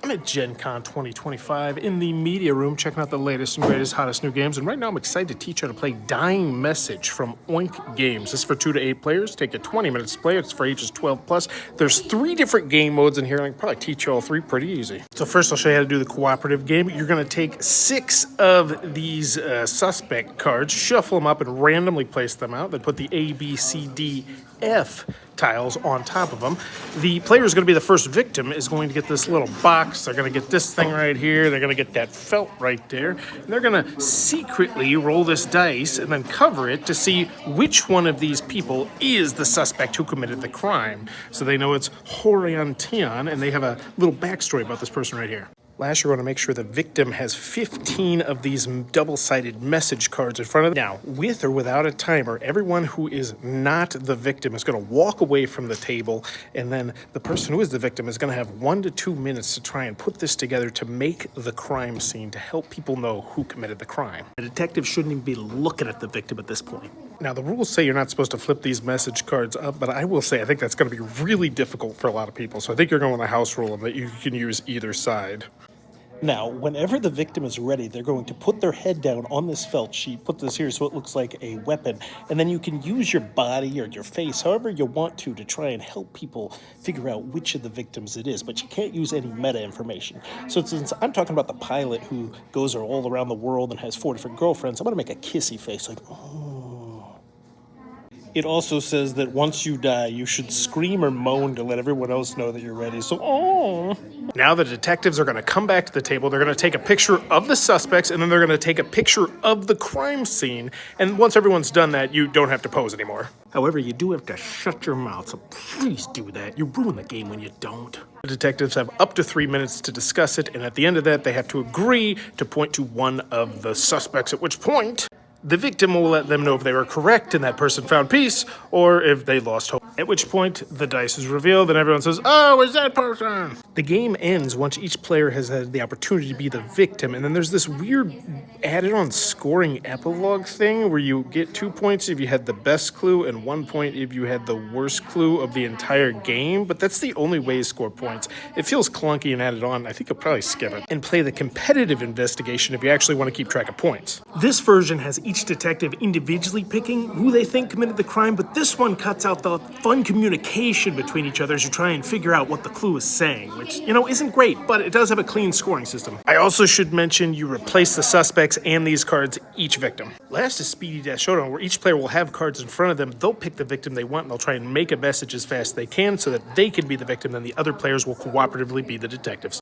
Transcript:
I'm at Gencon 2025 in the media room checking out the latest and greatest, hottest new games. And right now I'm excited to teach you how to play Dying Message from Oink Games. This is for 2 to 8 players. Take you 20 minutes to play. It's for ages 12 plus. There's 3 different game modes in here, and I can probably teach you all 3 pretty easy. So first I'll show you how to do the cooperative game. You're going to take 6 of these suspect cards, shuffle them up, and randomly place them out. Then put the A, B, C, D, F tiles on top of them. The player is going to be the first victim, is going to get this little box. They're going to get this thing right here. They're going to get that felt right there. And they're going to secretly roll this dice and then cover it to see which one of these people is the suspect who committed the crime. So they know it's Horiantion, and they have a little backstory about this person right here. Last, you're going to make sure the victim has 15 of these double-sided message cards in front of them. Now, with or without a timer, everyone who is not the victim is going to walk away from the table, and then the person who is the victim is going to have 1 to 2 minutes to try and put this together to make the crime scene, to help people know who committed the crime. The detective shouldn't even be looking at the victim at this point. Now, the rules say you're not supposed to flip these message cards up, but I will say I think that's going to be really difficult for a lot of people, so I think you're going to house rule them that you can use either side. Now, whenever the victim is ready, they're going to put their head down on this felt sheet, put this here so it looks like a weapon, and then you can use your body or your face, however you want to try and help people figure out which of the victims it is, but you can't use any meta information. So since I'm talking about the pilot who goes all around the world and has 4 different girlfriends, I'm going to make a kissy face, like, oh. It also says that once you die, you should scream or moan to let everyone else know that you're ready. So, oh. Now the detectives are going to come back to the table. They're going to take a picture of the suspects, and then they're going to take a picture of the crime scene. And once everyone's done that, you don't have to pose anymore. However, you do have to shut your mouth, so please do that. You ruin the game when you don't. The detectives have up to 3 minutes to discuss it, and at the end of that, they have to agree to point to one of the suspects, at which point the victim will let them know if they were correct and that person found peace, or if they lost hope. At which point, the dice is revealed and everyone says, oh, it's that person! The game ends once each player has had the opportunity to be the victim, and then there's this weird added-on scoring epilogue thing where you get 2 points if you had the best clue and 1 point if you had the worst clue of the entire game, but that's the only way you score points. It feels clunky and added on. I think you'll probably skip it and play the competitive investigation if you actually want to keep track of points. This version has each detective individually picking who they think committed the crime, but this one cuts out the fun communication between each other as you try and figure out what the clue is saying, which, isn't great, but it does have a clean scoring system. I also should mention you replace the suspects and these cards each victim. Last is Speedy Death Showdown, where each player will have cards in front of them. They'll pick the victim they want, and they'll try and make a message as fast as they can so that they can be the victim, and the other players will cooperatively be the detectives.